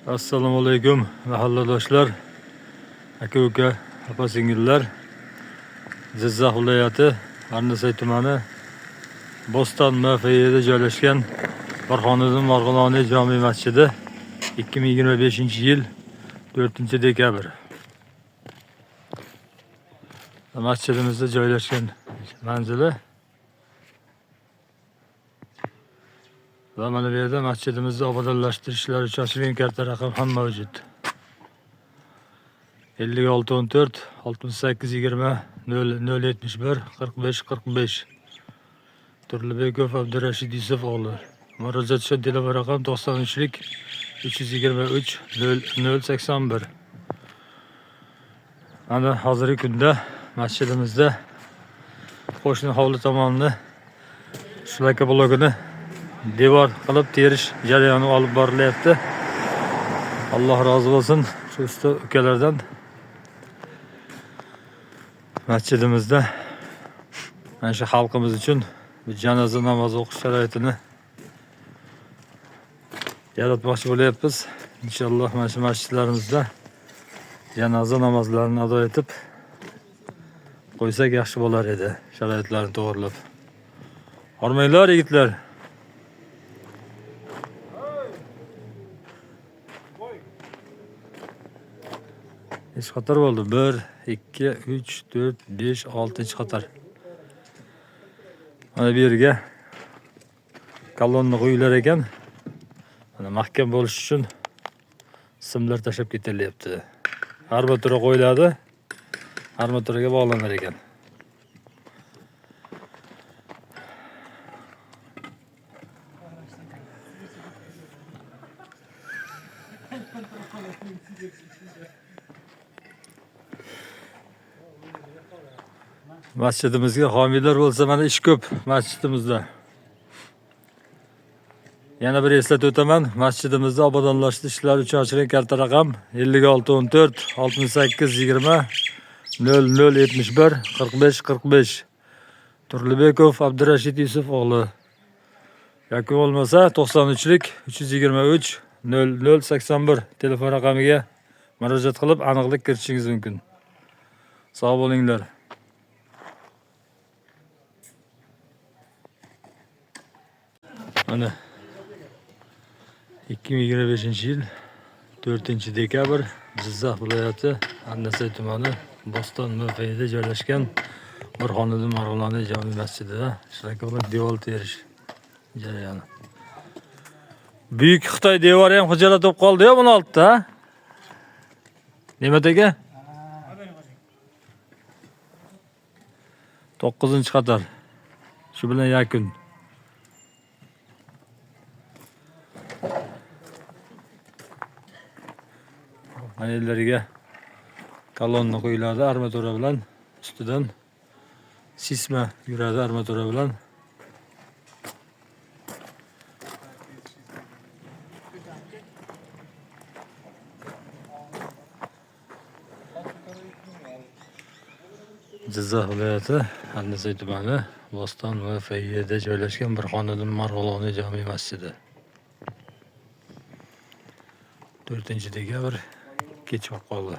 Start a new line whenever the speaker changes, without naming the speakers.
Assalomu alaykum mahalladoshlar, aka-uka, opa-singillar. Jizzax viloyati Arnasay tumani Bo'ston mavqeida joylashgan Burxoniddin Marg'iloniy jome masjidi 2025-yil 4-dekabr. Masjidimizda joylashgan manzili va mana bu yerda masjidimizni obodonlashtirish ishlari uchun ochilgan karta raqam ham mavjud. 5614 6820 071 45 45. Turlibekov Abdurashid Yusuf o'g'li. Murojaat uchun telefon raqam 93 323 0081. Ana hozirgi kunda masjidimizda qo'shni hovli tomonini shlaka blogini devor qilib terish jarayoni olib borilyapti. Alloh rozi bo'lsin shu usta ukalardan. Masjidimizda mana shu xalqimiz uchun bir janoza namozi o'qish sharoitini yaratmoqchi bo'lyapmiz. Inshaalloh mana shu masjidlarimizda janoza namozlarini ado etib qo'ysak yaxshi bo'lar edi, sharoitlarni to'g'rilab. Hormanglar yigitlar. Necha qator bo'ldi? 1, 2, 3, 4, 5, 6 qator. Mana bu yerga kolonna qo'yilar ekan. Mana mahkam bo'lish uchun simlar tashab ketilyapti. Armatura qo'yiladi. Armaturaga bog'lanar ekan. Masjidimizga homiylar bo'lsa mana ish ko'p masjidimizda. Yana bir eslatib o'taman, masjidimizda obodonlashtirish ishlari uchun ochilgan karta raqam 5614 6820 0071 45 45. Turlibekov Abdurashid Yusuf o'g'li. Yoki bo'lmasa 93 323 0081 telefon raqamiga murojaat qilib aniqlik kiritishingiz mumkin. Sog' bo'linglar. Mana 2025-yil 4-dekabr Jizzax viloyati Arnasay tumani Bo'ston mavqeida joylashgan Burxoniddin Marg'iloniy jome masjidida shlaka devor terish jarayoni. Buyuk Xitoy devori ham hujjat bo'lib qoldi-ya buni oltda. Nima aka? 9-qator. Shu bilan yakun. Panellariga kolonna qo'yiladi armatura bilan, ustidan sisma yuradi armatura bilan. Jizzax viloyati Arnasay tumani Bo'ston mavqeida joylashgan Burxoniddin Marg'iloniy jome masjidi. 4-dekabr kech qoldi.